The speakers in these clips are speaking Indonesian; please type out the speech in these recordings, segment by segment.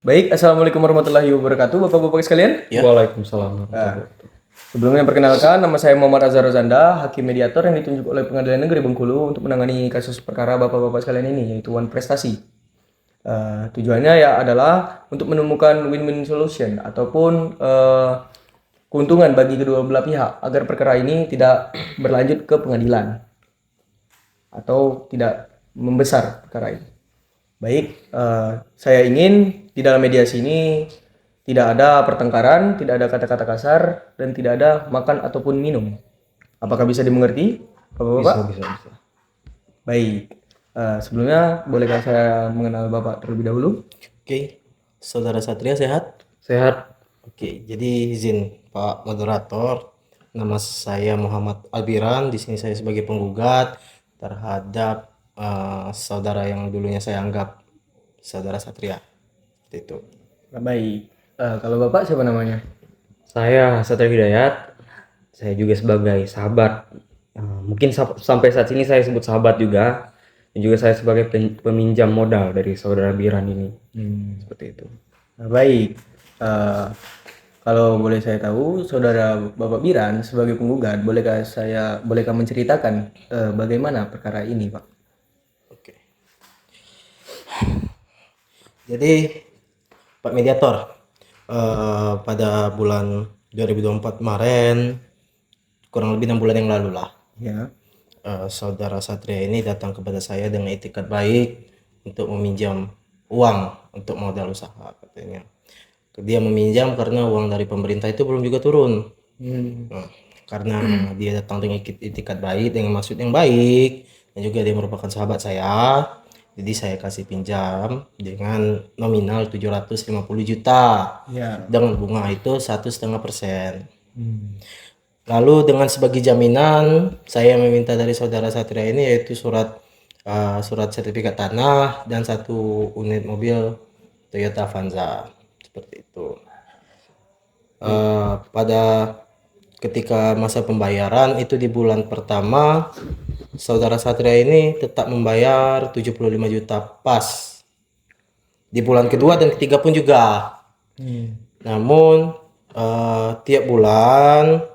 Baik, Assalamualaikum warahmatullahi wabarakatuh, Bapak-Bapak sekalian. Ya. Waalaikumsalam warahmatullahi Nah, wabarakatuh. sebelumnya perkenalkan, nama saya Muhammad Azhar Rozanda, Hakim Mediator yang ditunjuk oleh Pengadilan Negeri Bengkulu untuk menangani kasus perkara Bapak-Bapak sekalian ini, yaitu One Prestasi. Tujuannya ya adalah untuk menemukan win-win solution ataupun keuntungan bagi kedua belah pihak agar perkara ini tidak berlanjut ke pengadilan atau tidak membesar perkara ini. Baik, saya ingin di dalam mediasi ini tidak ada pertengkaran, tidak ada kata-kata kasar, dan tidak ada makan ataupun minum. Apakah bisa dimengerti, Bapak-Bapak? Bisa. Baik, sebelumnya bolehkah saya mengenal Bapak terlebih dahulu? Oke, Saudara Satria sehat? Sehat. Oke, jadi izin Pak Moderator, nama saya Muhammad Albiran. Di sini saya sebagai penggugat terhadap saudara yang dulunya saya anggap Saudara Satria. Seperti itu. Baik, kalau Bapak siapa namanya? Saya Satria Hidayat. Saya juga sebagai sahabat. Mungkin sampai saat ini saya sebut sahabat juga. Dan juga saya sebagai peminjam modal dari saudara Biran ini. Seperti itu. Baik, kalau boleh saya tahu, saudara Bapak Biran sebagai penggugat, bolehkah menceritakan bagaimana perkara ini, Pak? Oke. Jadi Pak Mediator, pada bulan 2024 kemarin, kurang lebih 6 bulan yang lalu lah, Ya. Saudara Satria ini datang kepada saya dengan itikat baik untuk meminjam uang untuk modal usaha katanya. Dia meminjam karena uang dari pemerintah itu belum juga turun. Nah, karena dia datang dengan itikat baik, dengan maksud yang baik, dan juga dia merupakan sahabat saya, jadi saya kasih pinjam dengan nominal 750 juta Ya. dengan bunga itu 1,5%. Lalu dengan sebagai jaminan saya meminta dari saudara Satria ini yaitu surat sertifikat tanah dan 1 unit mobil Toyota Avanza seperti itu. Pada ketika masa pembayaran itu di bulan pertama saudara Satria ini tetap membayar 75 juta pas. Di bulan kedua dan ketiga pun juga. Namun tiap bulan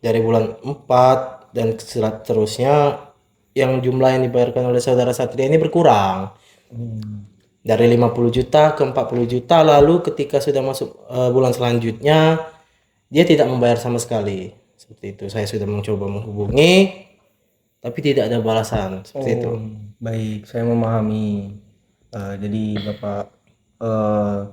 dari bulan 4 dan seterusnya yang jumlah yang dibayarkan oleh saudara Satria ini berkurang. Dari 50 juta ke 40 juta, lalu ketika sudah masuk bulan selanjutnya dia tidak membayar sama sekali. Seperti itu. Saya sudah mencoba menghubungi tapi tidak ada balasan. Seperti itu. Baik, saya memahami. Jadi Bapak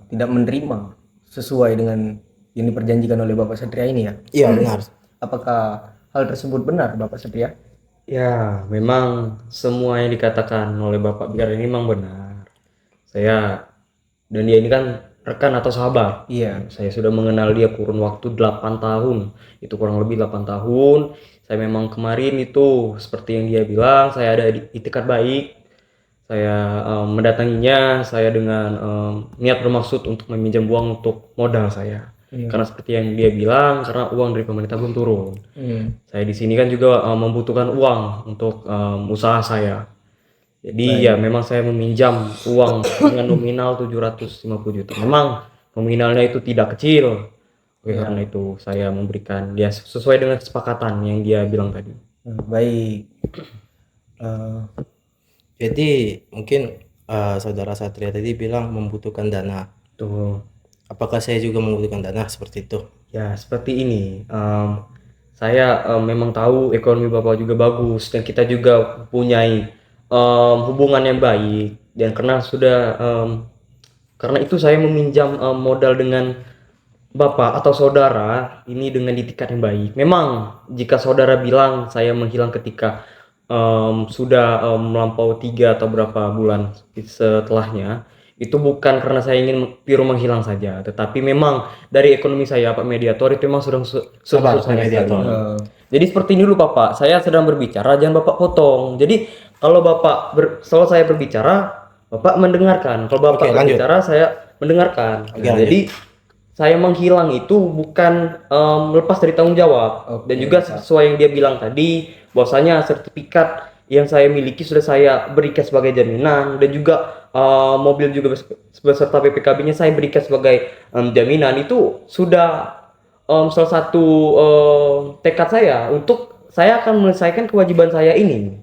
tidak menerima sesuai dengan yang diperjanjikan oleh Bapak Satria ini ya? Iya, benar. Apakah hal tersebut benar, Bapak Satria? Ya, memang semua yang dikatakan oleh Bapak Biran ini memang benar. Saya dan dia ini kan rekan atau sahabat. Iya. Saya sudah mengenal dia kurun waktu 8 tahun. Itu kurang lebih 8 tahun. Saya memang kemarin itu seperti yang dia bilang, saya ada itikat baik. Saya mendatanginya saya dengan niat bermaksud untuk meminjam uang untuk modal saya. Karena seperti yang dia bilang, karena uang dari pemerintah belum turun. Saya di sini kan juga membutuhkan uang untuk usaha saya. Jadi ya memang saya meminjam uang dengan nominal 750 juta. Memang nominalnya itu tidak kecil. Oleh karena itu saya memberikan dia sesuai dengan kesepakatan yang dia bilang tadi. Baik. Eh, Jadi mungkin saudara Satria tadi bilang membutuhkan dana. Tuh. Apakah saya juga membutuhkan dana seperti itu? Ya seperti ini. Saya memang tahu ekonomi Bapak juga bagus dan kita juga punyai hubungan yang baik, dan karena itu saya meminjam modal dengan Bapak atau saudara ini dengan itikat yang baik. Memang jika saudara bilang saya menghilang ketika sudah melampaui 3 atau berapa bulan setelahnya, itu bukan karena saya ingin pure menghilang saja, tetapi memang dari ekonomi saya Pak Mediator itu memang sudah Sabar, susah Pak Mediator. Jadi seperti ini dulu Bapak, saya sedang berbicara, jangan Bapak potong. Jadi kalau Bapak kalau saya berbicara, Bapak mendengarkan. Kalau Bapak Oke, lanjut. berbicara, saya mendengarkan. Oke, Nah, jadi saya menghilang itu bukan lepas dari tanggung jawab. Dan juga sesuai yang dia bilang tadi, bahwasanya sertifikat yang saya miliki sudah saya berikan sebagai jaminan, dan juga mobil juga beserta BPKB-nya saya berikan sebagai jaminan. Itu sudah salah satu tekad saya untuk saya akan menyelesaikan kewajiban saya ini.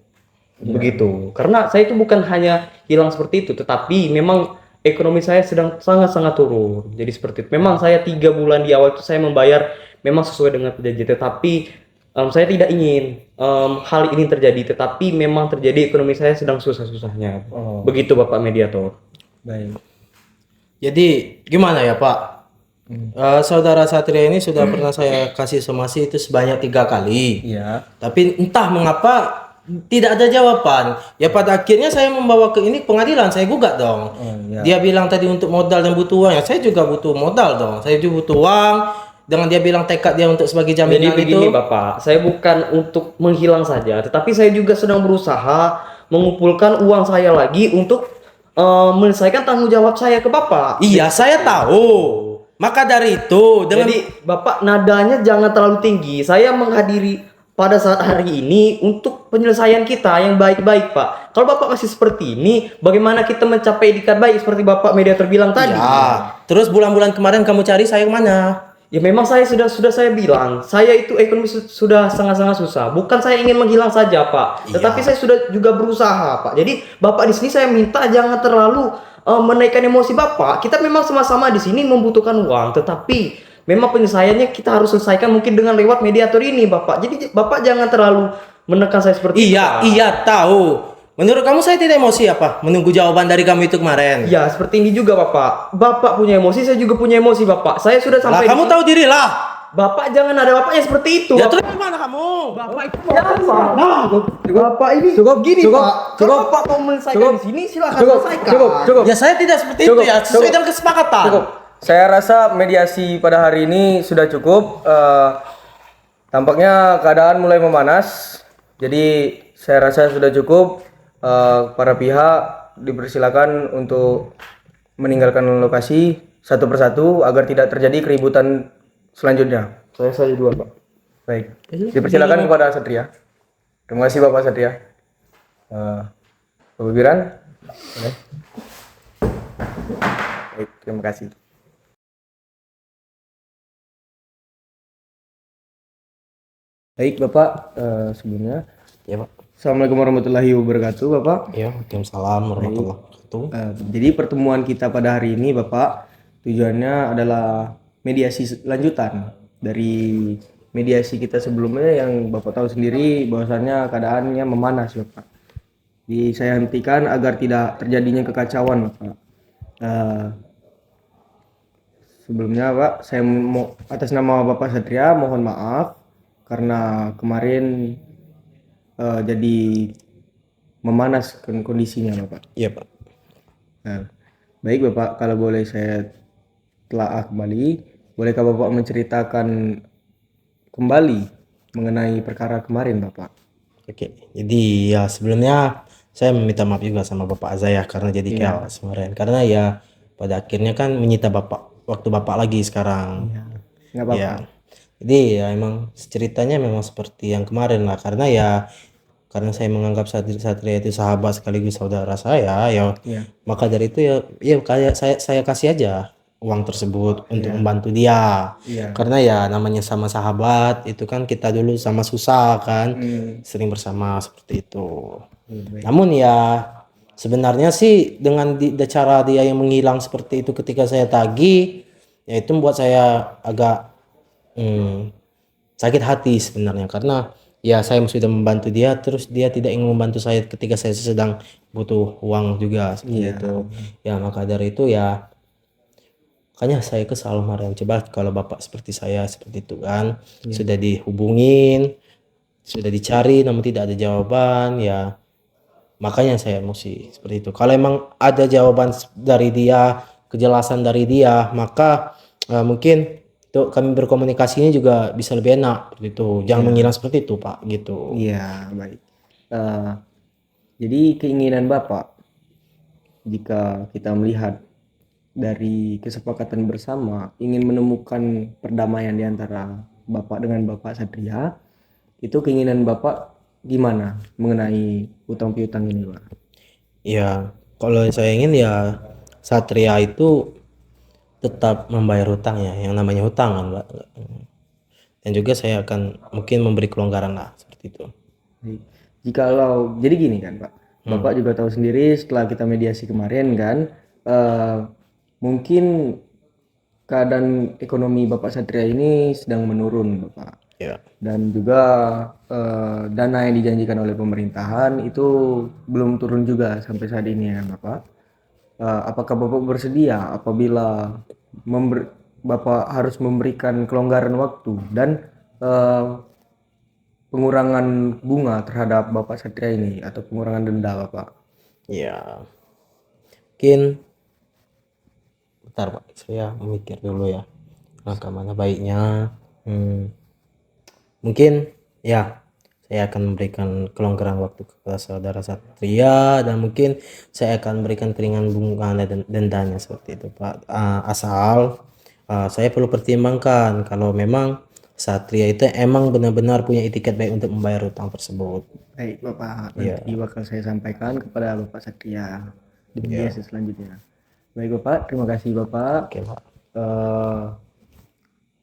Begitu. Karena saya itu bukan hanya hilang seperti itu, tetapi memang ekonomi saya sedang sangat-sangat turun. Jadi seperti itu. Memang saya 3 bulan di awal itu saya membayar memang sesuai dengan perjanjian, tetapi saya tidak ingin hal ini terjadi, tetapi memang terjadi, ekonomi saya sedang susah-susahnya. Oh. Begitu Bapak Mediator. Baik. Jadi gimana ya Pak? Saudara Satria ini sudah pernah saya kasih somasi itu sebanyak 3 kali. Iya. Tapi entah mengapa tidak ada jawaban. Ya pada akhirnya saya membawa ke ini pengadilan, saya gugat dong. iya. Dia bilang tadi untuk modal dan butuh uang, ya saya juga butuh modal dong. Saya juga butuh uang. Dengan dia bilang tekad dia untuk sebagai Jadi jaminan begini itu. Bapak, saya bukan untuk menghilang saja, tetapi saya juga sedang berusaha mengumpulkan uang saya lagi untuk menyelesaikan tanggung jawab saya ke Bapak. Iya, saya tahu. Maka dari itu dengan Jadi Bapak nadanya jangan terlalu tinggi. Saya menghadiri pada saat hari ini untuk penyelesaian kita yang baik-baik Pak. Kalau Bapak masih seperti ini, bagaimana kita mencapai itikad baik seperti Bapak Mediator bilang tadi? ya, terus bulan-bulan kemarin kamu cari saya kemana? Ya memang saya sudah saya bilang, saya itu ekonomi sudah sangat-sangat susah. Bukan saya ingin menghilang saja, Pak. Tetapi saya sudah juga berusaha, Pak. Jadi Bapak di sini saya minta jangan terlalu menaikkan emosi Bapak. Kita memang sama-sama di sini membutuhkan uang, tetapi memang penyelesaiannya kita harus selesaikan mungkin dengan lewat mediator ini, Bapak. Jadi Bapak jangan terlalu menekan saya seperti itu. Iya, Pak. iya tahu. Menurut kamu saya tidak emosi apa? Menunggu jawaban dari kamu itu kemarin. Ya, seperti ini juga, Bapak. Bapak punya emosi, saya juga punya emosi, Bapak. Saya sudah Lah, sampai kamu tahu diri lah. Bapak jangan ada bapaknya seperti itu. Ya Bapak. terus gimana kamu? Bapak itu Bapak ini gini Pak. Kalau Bapak mau menyelesaikan di sini silakan selesaikan. Cukup. Ya saya tidak seperti Cukup, itu ya, sesuai cukup. dengan kesepakatan. Cukup. Saya rasa mediasi pada hari ini sudah cukup. Tampaknya keadaan mulai memanas. Jadi saya rasa sudah cukup. Para pihak dipersilakan untuk meninggalkan lokasi satu persatu agar tidak terjadi keributan selanjutnya. Saya saja dua, Pak. Baik. Dipersilakan kepada Satria. Terima kasih Bapak Satria. Bapak Biran. Boleh. Baik, terima kasih. Baik Bapak, sebelumnya Ya Pak. Assalamualaikum warahmatullahi wabarakatuh Bapak. Ya, waalaikumsalam warahmatullahi wabarakatuh. Jadi pertemuan kita pada hari ini Bapak tujuannya adalah mediasi lanjutan dari mediasi kita sebelumnya yang Bapak tahu sendiri bahwasannya keadaannya memanas Bapak. Jadi saya hentikan agar tidak terjadinya kekacauan Bapak. Sebelumnya Pak, saya mau atas nama Bapak Satria mohon maaf karena kemarin jadi memanas kondisinya Bapak. Iya Pak. Nah, baik Bapak, kalau boleh saya telah kembali, bolehkah Bapak menceritakan kembali mengenai perkara kemarin Bapak? Oke, jadi ya sebelumnya saya meminta maaf juga sama Bapak Azaya karena jadi chaos kemarin. Karena ya pada akhirnya kan menyita Bapak waktu Bapak lagi sekarang. Nggak apa-apa. Ya. Jadi ya emang ceritanya memang seperti yang kemarin lah karena ya karena saya menganggap Satria itu sahabat sekaligus saudara saya ya Iya. maka dari itu ya kayak saya kasih aja uang tersebut untuk membantu dia. Iya. Karena ya namanya sama sahabat itu kan kita dulu sama susah kan sering bersama seperti itu. Baik. Namun ya sebenarnya sih dengan cara dia yang menghilang seperti itu ketika saya tagih ya itu membuat saya agak sakit hati sebenarnya karena ya saya sudah membantu dia terus dia tidak ingin membantu saya ketika saya sedang butuh uang juga seperti itu. Ya maka dari itu ya makanya saya kesal kemarin. Coba kalau Bapak seperti saya seperti itu kan sudah dihubungin, sudah dicari namun tidak ada jawaban ya makanya saya emosi seperti itu. Kalau emang ada jawaban dari dia, kejelasan dari dia maka mungkin tuh kami berkomunikasinya juga bisa lebih enak gitu. Jangan menghilang seperti itu Pak gitu. Iya, baik. Jadi keinginan Bapak jika kita melihat dari kesepakatan bersama ingin menemukan perdamaian di antara Bapak dengan Bapak Satria, itu keinginan Bapak gimana mengenai utang piutang ini Pak? Ya Kalau saya ingin ya Satria itu tetap membayar hutang ya, yang namanya hutang kan, Pak. Dan juga saya akan mungkin memberi kelonggaran lah seperti itu. Baik. Jikalau jadi gini kan Pak, Bapak juga tahu sendiri setelah kita mediasi kemarin kan, eh, mungkin keadaan ekonomi Bapak Satria ini sedang menurun Bapak. Ya. Dan juga dana yang dijanjikan oleh pemerintahan itu belum turun juga sampai saat ini ya kan Bapak. Apakah Bapak bersedia apabila Bapak harus memberikan kelonggaran waktu dan eh, pengurangan bunga terhadap Bapak Satria ini atau pengurangan denda Bapak? Ya, mungkin bentar Pak, saya memikir dulu ya langkah mana baiknya. Mungkin ya saya akan memberikan kelonggaran waktu kepada saudara Satria dan mungkin saya akan memberikan keringan bunga dan dendanya seperti itu Pak. Asal saya perlu pertimbangkan kalau memang Satria itu emang benar-benar punya etikat baik untuk membayar utang tersebut. Baik Bapak, Iya. nanti bakal saya sampaikan kepada Bapak Satria di mediasi selanjutnya. Baik Bapak, terima kasih Bapak. Oke Pak. Eh,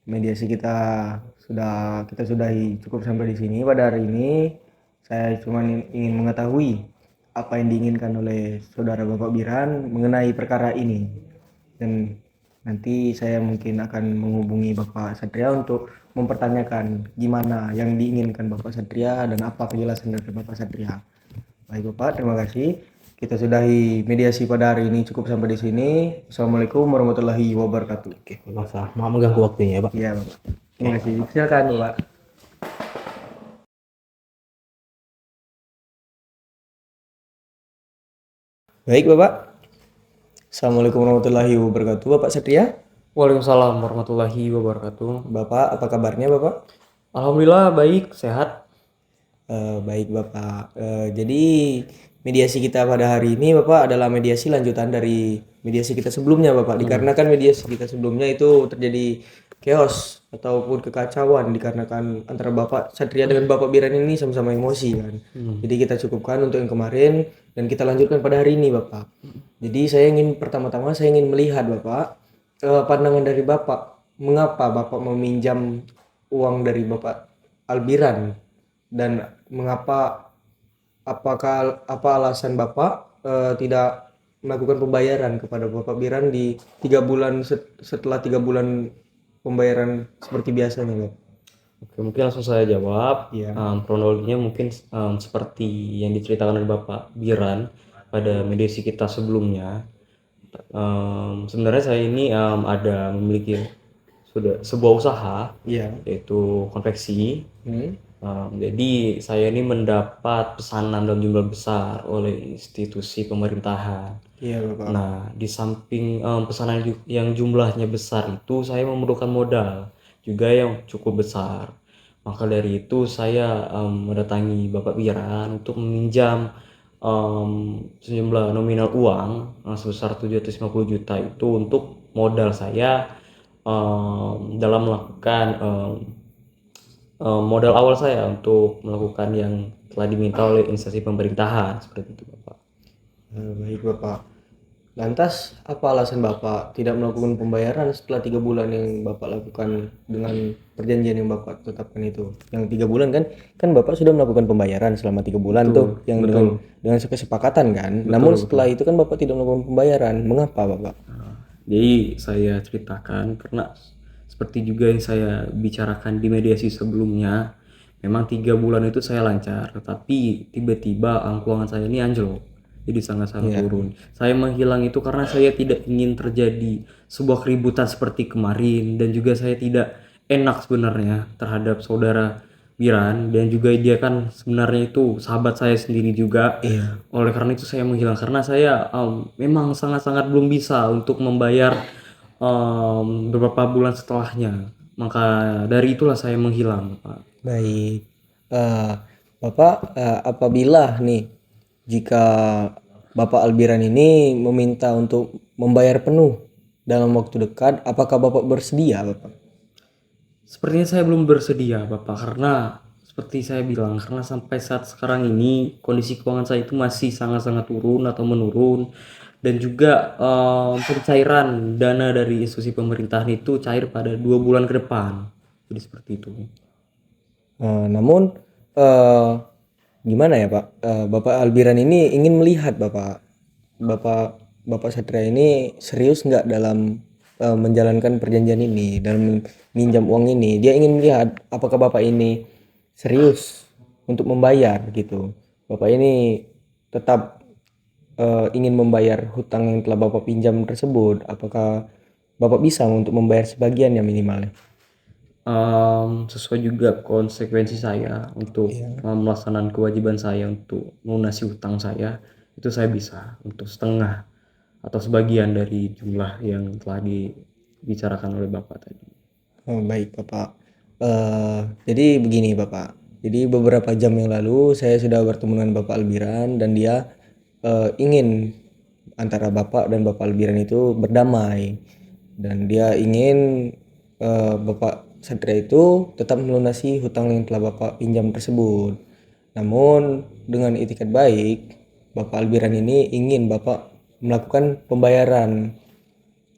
mediasi kita sudahi cukup sampai di sini pada hari ini. Saya cuma ingin mengetahui apa yang diinginkan oleh saudara Bapak Biran mengenai perkara ini. Dan nanti saya mungkin akan menghubungi Bapak Satria untuk mempertanyakan gimana yang diinginkan Bapak Satria dan apa kejelasan dari Bapak Satria. Baik Bapak, terima kasih. Kita sudahi mediasi pada hari ini cukup sampai di sini. Assalamualaikum warahmatullahi wabarakatuh. Oke, masalah. Maaf mengganggu waktunya ya Pak. Iya Bapak. Terima kasih. Silakan Bapak. Baik Bapak. Assalamualaikum warahmatullahi wabarakatuh. Bapak Satria. Waalaikumsalam warahmatullahi wabarakatuh. Bapak, apa kabarnya Bapak? Alhamdulillah baik, sehat. Baik Bapak. Jadi mediasi kita pada hari ini Bapak adalah mediasi lanjutan dari mediasi kita sebelumnya Bapak. Dikarenakan mediasi kita sebelumnya itu terjadi chaos ataupun kekacauan dikarenakan antara Bapak Satria dengan Bapak Biran ini sama-sama emosi kan. Jadi kita cukupkan untuk yang kemarin dan kita lanjutkan pada hari ini Bapak. Jadi pertama-tama saya ingin melihat Bapak pandangan dari Bapak, mengapa Bapak meminjam uang dari Bapak Albiran dan apa alasan Bapak tidak melakukan pembayaran kepada Bapak Biran di 3 bulan setelah 3 bulan pembayaran seperti biasanya Bapak? Oke, mungkin langsung saya jawab. Iya. Kronologinya mungkin seperti yang diceritakan oleh Bapak Biran pada mediasi kita sebelumnya. Sebenarnya saya ini ada memiliki sebuah usaha, Iya. yaitu konveksi. Hmm. Jadi saya ini mendapat pesanan dalam jumlah besar oleh institusi pemerintahan. Iya Bapak. Nah, di samping pesanan yang jumlahnya besar itu, saya memerlukan modal juga yang cukup besar. Maka dari itu saya mendatangi Bapak Biran untuk meminjam sejumlah nominal uang sebesar 750 juta itu untuk modal saya dalam melakukan modal awal saya untuk melakukan yang telah diminta oleh instansi pemerintahan seperti itu Bapak. Baik Bapak. Lantas apa alasan Bapak tidak melakukan pembayaran setelah 3 bulan yang Bapak lakukan dengan perjanjian yang Bapak tetapkan itu? Yang 3 bulan kan Bapak sudah melakukan pembayaran selama 3 bulan tuh yang dengan kesepakatan kan. Namun setelah itu kan Bapak tidak melakukan pembayaran. Mengapa Bapak? Jadi saya ceritakan karena seperti juga yang saya bicarakan di mediasi sebelumnya, memang 3 bulan itu saya lancar, tetapi tiba-tiba keuangan saya ini anjlok, jadi sangat-sangat turun. Saya menghilang itu karena saya tidak ingin terjadi sebuah keributan seperti kemarin, dan juga saya tidak enak sebenarnya terhadap saudara Biran, dan juga dia kan sebenarnya itu sahabat saya sendiri juga. Oleh karena itu saya menghilang karena saya memang sangat-sangat belum bisa untuk membayar beberapa bulan setelahnya. Maka dari itulah saya menghilang, Pak. Baik. Bapak apabila nih jika Bapak Albiran ini meminta untuk membayar penuh dalam waktu dekat, apakah Bapak bersedia Bapak? Sepertinya saya belum bersedia, Bapak, karena seperti saya bilang, karena sampai saat sekarang ini kondisi keuangan saya itu masih sangat-sangat turun atau menurun, dan juga pencairan dana dari institusi pemerintahan itu cair pada 2 bulan ke depan. Jadi seperti itu. Namun gimana ya Pak? Bapak Albiran ini ingin melihat Bapak Bapak Satria ini serius nggak dalam menjalankan perjanjian ini, dalam minjam uang ini. Dia ingin melihat apakah Bapak ini serius untuk membayar gitu. Bapak ini tetap ingin membayar hutang yang telah Bapak pinjam tersebut. Apakah Bapak bisa untuk membayar sebagiannya minimal? Sesuai juga konsekuensi saya untuk melaksanakan kewajiban saya untuk melunasi hutang saya, itu saya bisa untuk setengah atau sebagian dari jumlah yang telah dibicarakan oleh Bapak tadi. Oh, baik Bapak. Jadi begini Bapak. Jadi beberapa jam yang lalu saya sudah bertemu dengan Bapak Albiran dan dia ingin antara Bapak dan Bapak Albiran itu berdamai dan dia ingin Bapak Satria itu tetap melunasi hutang yang telah Bapak pinjam tersebut. Namun dengan itikat baik, Bapak Albiran ini ingin Bapak melakukan pembayaran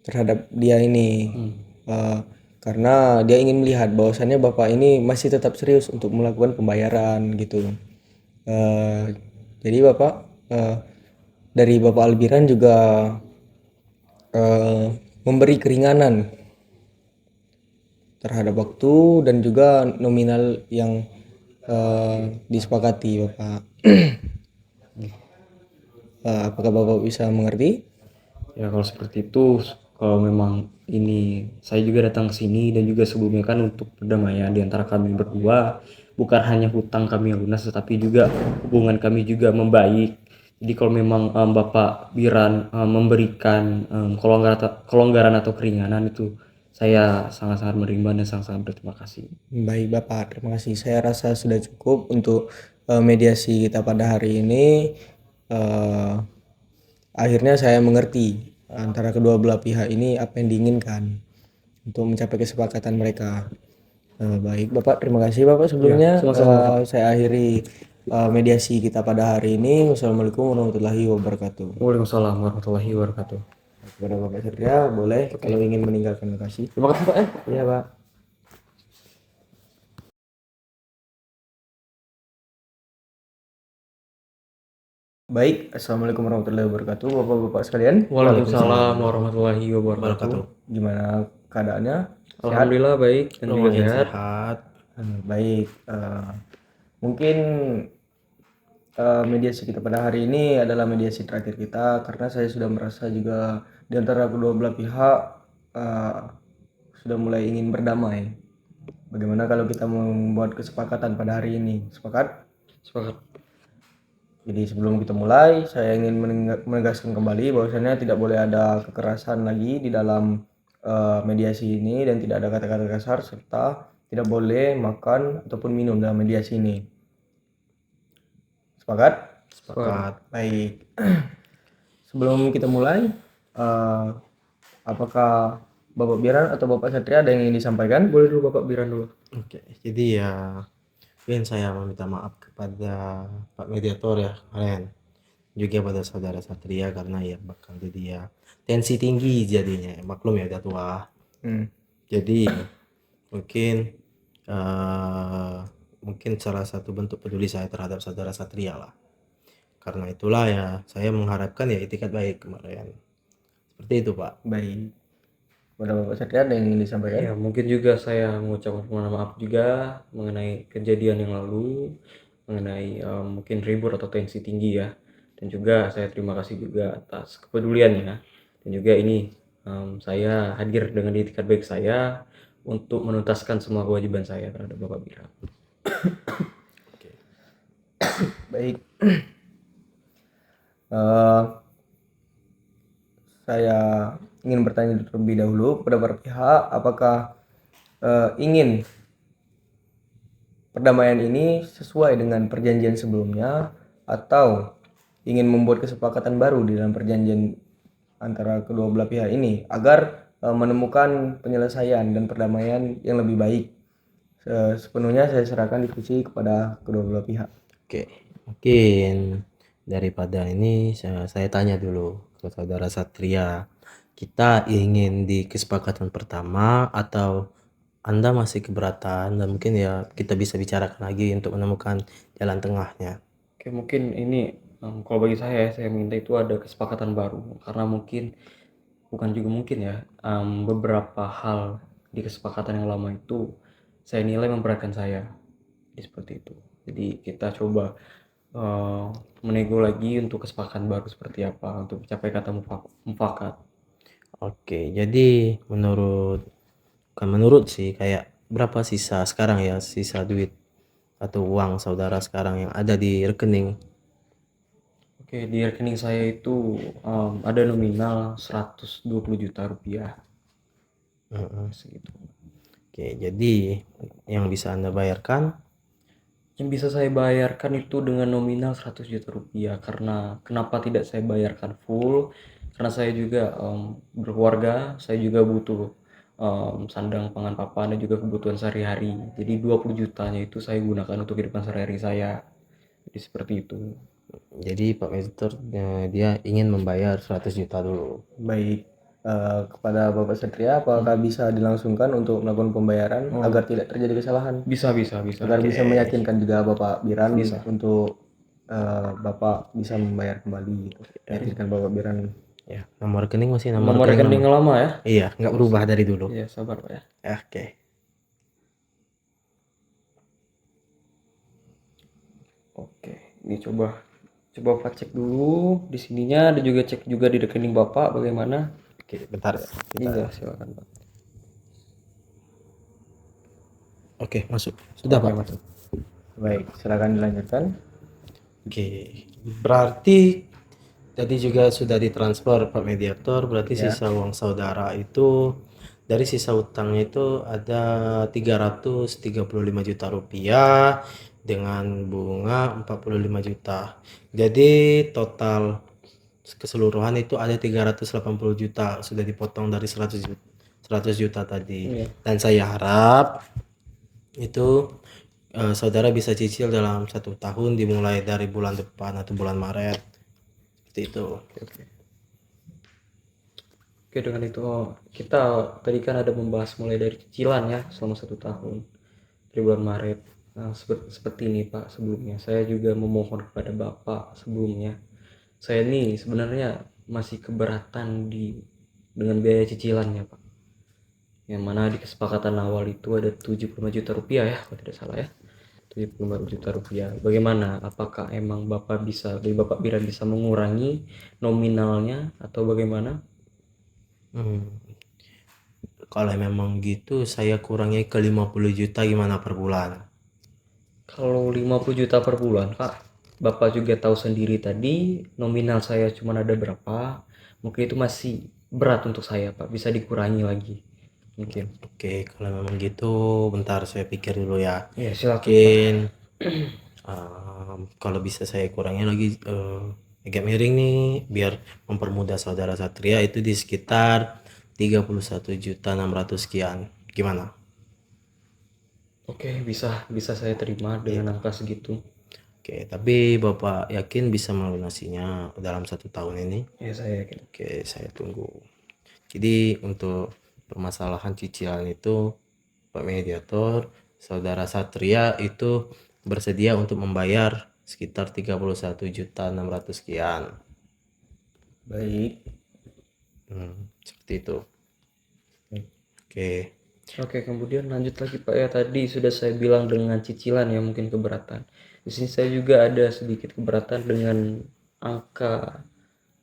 terhadap dia ini. Eh, karena dia ingin melihat bahwasannya Bapak ini masih tetap serius untuk melakukan pembayaran gitu. Eh, jadi Bapak dari Bapak Albiran juga memberi keringanan terhadap waktu dan juga nominal yang disepakati Bapak. Apakah Bapak bisa mengerti? Ya kalau seperti itu, kalau memang ini saya juga datang ke sini dan juga sebelumnya kan untuk perdamaian di antara kami berdua, bukan hanya hutang kami yang lunas tetapi juga hubungan kami juga membaik. Jadi kalau memang Bapak Biran memberikan kelonggaran atau keringanan, itu saya sangat-sangat menerima dan sangat-sangat berterima kasih. Baik Bapak, terima kasih. Saya rasa sudah cukup untuk mediasi kita pada hari ini. Eh, Akhirnya saya mengerti antara kedua belah pihak ini apa yang diinginkan untuk mencapai kesepakatan mereka. Baik Bapak, terima kasih Bapak sebelumnya. sama-sama, Saya akhiri mediasi kita pada hari ini. Wassalamualaikum warahmatullahi wabarakatuh. Waalaikumsalam warahmatullahi wabarakatuh. Kepada Bapak Satria, boleh kalau ingin meninggalkan lokasi. Terima kasih Pak. Iya Pak. Baik, Assalamualaikum warahmatullahi wabarakatuh, Bapak-bapak sekalian. Waalaikumsalam warahmatullahi wabarakatuh. Wabarakatuh. Gimana keadaannya? Sehat? Alhamdulillah baik dan juga Lumayan sehat. sehat. Baik. Mungkin mediasi kita pada hari ini adalah mediasi terakhir kita karena saya sudah merasa juga di antara kedua belah pihak sudah mulai ingin berdamai. Bagaimana kalau kita membuat kesepakatan pada hari ini? Sepakat? Sepakat. Jadi sebelum kita mulai, saya ingin menegaskan kembali bahwasannya tidak boleh ada kekerasan lagi di dalam mediasi ini dan tidak ada kata-kata kasar serta tidak boleh makan ataupun minum dalam mediasi ini. Sepakat? Sepakat. Baik. Sebelum kita mulai, apakah Bapak Biran atau Bapak Satria ada yang ingin disampaikan? Boleh dulu Bapak Biran dulu. Oke, jadi ya ingin saya meminta maaf kepada Pak Mediator ya kalian, juga pada saudara Satria karena ya bakal jadi ya tensi tinggi jadinya, maklum ya udah tua. Jadi mungkin mungkin salah satu bentuk peduli saya terhadap saudara Satria lah. Karena itulah ya saya mengharapkan ya itikat baik kemarin. Seperti itu Pak. Baik. Pada Bapak Satria ada yang ingin disampaikan? Ya mungkin juga saya mengucapkan permohonan maaf juga mengenai kejadian yang lalu, mengenai mungkin ribut atau tensi tinggi ya. Dan juga saya terima kasih juga atas kepeduliannya. Dan juga ini saya hadir dengan itikat baik saya untuk menuntaskan semua kewajiban saya terhadap Bapak Biran. Baik. Saya ingin bertanya terlebih dahulu kepada para pihak, apakah ingin perdamaian ini sesuai dengan perjanjian sebelumnya atau ingin membuat kesepakatan baru di dalam perjanjian antara kedua belah pihak ini agar menemukan penyelesaian dan perdamaian yang lebih baik sepenuhnya saya serahkan diskusi kepada kedua belah pihak. Oke, mungkin daripada ini saya tanya dulu ke saudara Satria. Kita ingin di kesepakatan pertama atau Anda masih keberatan, dan mungkin ya kita bisa bicarakan lagi untuk menemukan jalan tengahnya. Oke, mungkin ini kalau bagi saya minta itu ada kesepakatan baru karena mungkin bukan juga mungkin ya, beberapa hal di kesepakatan yang lama itu saya nilai memberatkan saya. Jadi seperti itu. Jadi kita coba menego lagi untuk kesepakatan baru seperti apa untuk mencapai kata mufakat. Oke, jadi bukan menurut sih, kayak berapa sisa sekarang ya, sisa duit atau uang saudara sekarang yang ada di rekening? Oke, di rekening saya itu ada nominal 120 juta rupiah Heeh. segitu. Oke, jadi yang bisa Anda bayarkan. Yang bisa saya bayarkan itu dengan nominal 100 juta rupiah. Karena kenapa tidak saya bayarkan full? Karena saya juga berkeluarga, saya juga butuh sandang pangan papan dan juga kebutuhan sehari-hari. Jadi 20 jutanya itu saya gunakan untuk kehidupan sehari-hari saya. Jadi seperti itu. Jadi Pak Mediator dia ingin membayar 100 juta dulu. Baik, kepada Bapak Satria, apakah bisa dilangsungkan untuk melakukan pembayaran agar tidak terjadi kesalahan? Bisa. Agar bisa meyakinkan juga Bapak Biran Bisa. untuk Bapak bisa membayar kembali gitu. Meyakinkan Bapak Biran. Ya, nomor rekening masih nomor Nomor rekening lama. lama ya? Iya, nggak berubah dari dulu. Iya, sabar Pak ya. Oke. Oke, ini coba Pak cek dulu di sininya, ada juga cek juga di rekening Bapak bagaimana. Oke, bentar. Iya, silakan Pak. Oke, masuk. Sudah, Oke, Pak. masuk. Baik, silakan dilanjutkan. Oke. Berarti tadi juga sudah ditransfer Pak Mediator, berarti sisa uang saudara itu dari sisa utangnya itu ada 335 juta rupiah dengan bunga 45 juta. Jadi total keseluruhan itu ada 380 juta sudah dipotong dari 100 juta tadi. Iya. Dan saya harap itu saudara bisa cicil dalam 1 tahun dimulai dari bulan depan atau bulan Maret. Seperti itu. Oke, dengan itu kita tadi kan ada membahas mulai dari cicilan ya selama 1 tahun dari bulan Maret. Nah, seperti ini Pak, sebelumnya saya juga memohon kepada Bapak sebelumnya. Saya nih sebenarnya masih keberatan dengan biaya cicilannya Pak. Yang mana di kesepakatan awal itu ada 75 juta rupiah ya, kalau tidak salah ya. 75 juta rupiah. Bagaimana? Apakah emang Bapak Biran bisa mengurangi nominalnya atau bagaimana? Kalau memang gitu saya kurangi ke 50 juta gimana per bulan? Kalau 50 juta per bulan, Pak, Bapak juga tahu sendiri tadi nominal saya cuma ada berapa. Mungkin itu masih berat untuk saya, Pak. Bisa dikurangi lagi. Mungkin. Oke, kalau memang gitu bentar saya pikir dulu ya. Ya, silakan. Mungkin kalau bisa saya kurangi lagi agak miring nih biar mempermudah saudara Satria itu di sekitar 31.600.000 sekian. Gimana? Oke, bisa saya terima dengan angka segitu. Oke, tapi Bapak yakin bisa melunasinya dalam 1 tahun ini? Ya, saya yakin. Oke, saya tunggu. Jadi untuk permasalahan cicilan itu Pak Mediator, saudara Satria itu bersedia untuk membayar sekitar 31.600.000 sekian. Baik. Seperti itu. Oke. Oke, kemudian lanjut lagi Pak ya. Tadi sudah saya bilang dengan cicilan ya mungkin keberatan. Di sini saya juga ada sedikit keberatan dengan angka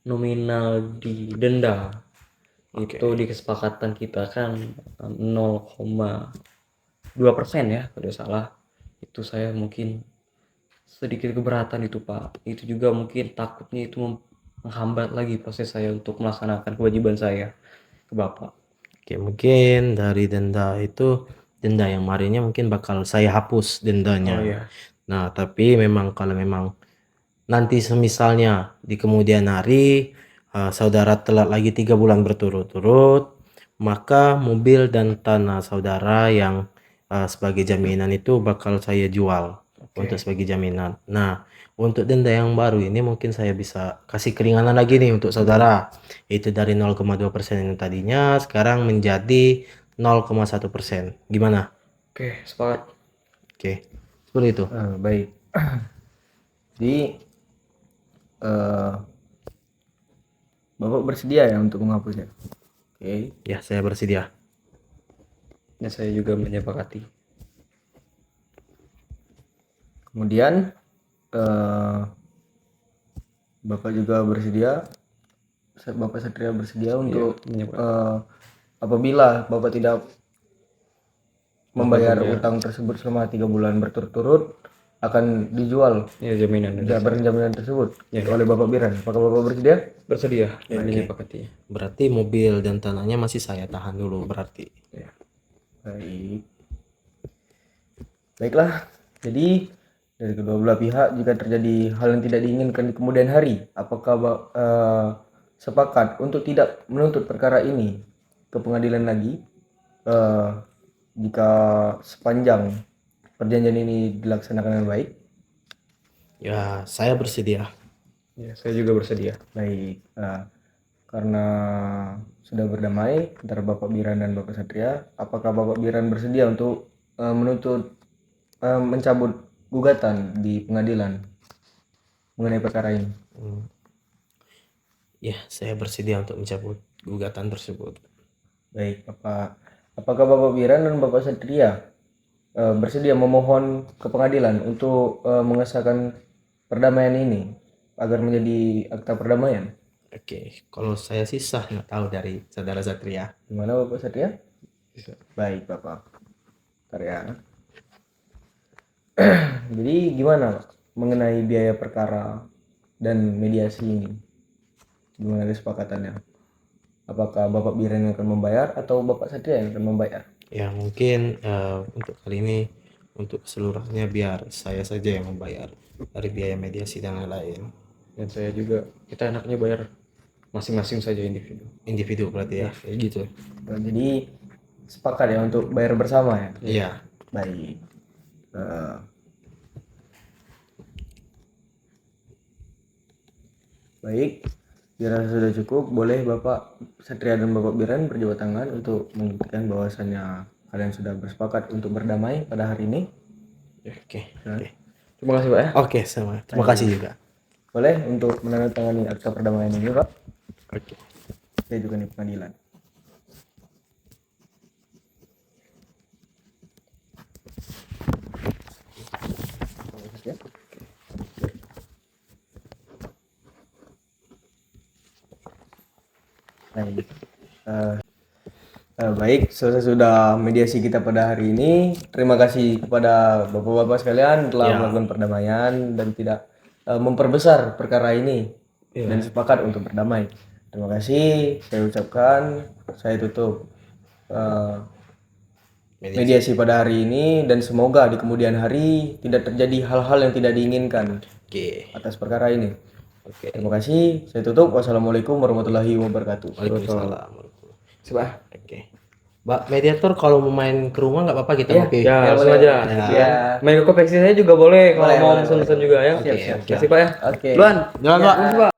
nominal di denda. Itu di kesepakatan kita kan 0,2% ya kalau tidak salah. Itu saya mungkin sedikit keberatan itu Pak. Itu juga mungkin takutnya itu menghambat lagi proses saya untuk melaksanakan kewajiban saya ke Bapak. Oke, mungkin dari denda itu, denda yang kemarinnya mungkin bakal saya hapus dendanya. Oh iya. Nah, tapi memang kalau memang nanti semisalnya di kemudian hari saudara telat lagi 3 bulan berturut-turut, maka mobil dan tanah saudara yang sebagai jaminan itu bakal saya jual untuk sebagai jaminan. Nah, untuk denda yang baru ini mungkin saya bisa kasih keringanan lagi nih untuk saudara. Itu dari 0,2% yang tadinya sekarang menjadi 0,1%. Gimana? Oke, sepakat. Oke, seperti itu. Baik. Jadi Bapak bersedia ya untuk menghapusnya? Oke. Ya, saya bersedia. Dan saya juga menyepakati. Kemudian Bapak juga bersedia, Bapak Satria bersedia untuk apabila Bapak tidak membayar utang tersebut selama 3 bulan berturut-turut akan dijual Ya, jaminan dari jaminan tersebut oleh Bapak Biran. Apakah Bapak bersedia? bersedia. Menyepakati. Berarti mobil dan tanahnya masih saya tahan dulu berarti. Baik. Baiklah. Jadi dari kedua belah pihak jika terjadi hal yang tidak diinginkan di kemudian hari, apakah sepakat untuk tidak menuntut perkara ini ke pengadilan lagi jika sepanjang perjanjian ini dilaksanakan dengan baik? Ya, saya bersedia. Ya, saya juga bersedia. Baik. Karena sudah berdamai antara Bapak Biran dan Bapak Satria, apakah Bapak Biran bersedia untuk mencabut gugatan di pengadilan mengenai perkara ini? Ya, saya bersedia untuk mencabut gugatan tersebut. Baik, apakah Bapak Biran dan Bapak Satria bersedia memohon ke pengadilan untuk mengesahkan perdamaian ini agar menjadi akta perdamaian? Oke, kalau saya sih sah nggak tahu dari saudara Satria. Gimana Bapak Satria? Bisa. Baik Bapak. Bentar ya. Jadi gimana Pak, mengenai biaya perkara dan mediasi ini? Gimana kesepakatannya? Apakah Bapak Biran yang akan membayar atau Bapak Satria yang akan membayar? Ya, mungkin untuk kali ini untuk keseluruhannya biar saya saja yang membayar dari biaya mediasi dan lain-lain. Dan saya juga, kita enaknya bayar masing-masing saja individu. Individu berarti ya, kayak gitu. Nah, jadi sepakat ya untuk bayar bersama ya? Iya. Baik. Baik, dirasa sudah cukup. Boleh Bapak Satria dan Bapak Biran berjabat tangan untuk membuktikan bahwasannya kalian sudah bersepakat untuk berdamai pada hari ini. Oke. Terima kasih Pak ya. Oke, sama. Terima kasih juga. Boleh untuk menandatangani akta perdamaian ini Pak? Oke. Saya juga di pengadilan. Baik. Baik, selesai sudah mediasi kita pada hari ini. Terima kasih kepada bapak-bapak sekalian telah melakukan perdamaian dan tidak memperbesar perkara ini dan sepakat untuk berdamai. Terima kasih. Saya ucapkan, saya tutup mediasi pada hari ini dan semoga di kemudian hari tidak terjadi hal-hal yang tidak diinginkan Oke. atas perkara ini. Oke. Terima kasih. Saya tutup. Wassalamualaikum warahmatullahi wabarakatuh. Waalaikumsalam. Siapa? Oke. Mbak mediator kalau mau main ke rumah nggak apa-apa kita ngopi. Ya, langsung aja. Ya. Main ke kopeksi saya juga boleh kalau Boleh, mau boleh, mesen-mesen juga ya. Oke. Terima kasih Pak ya. Oke. Duluan. Jangan Pak. Makasih, Pak.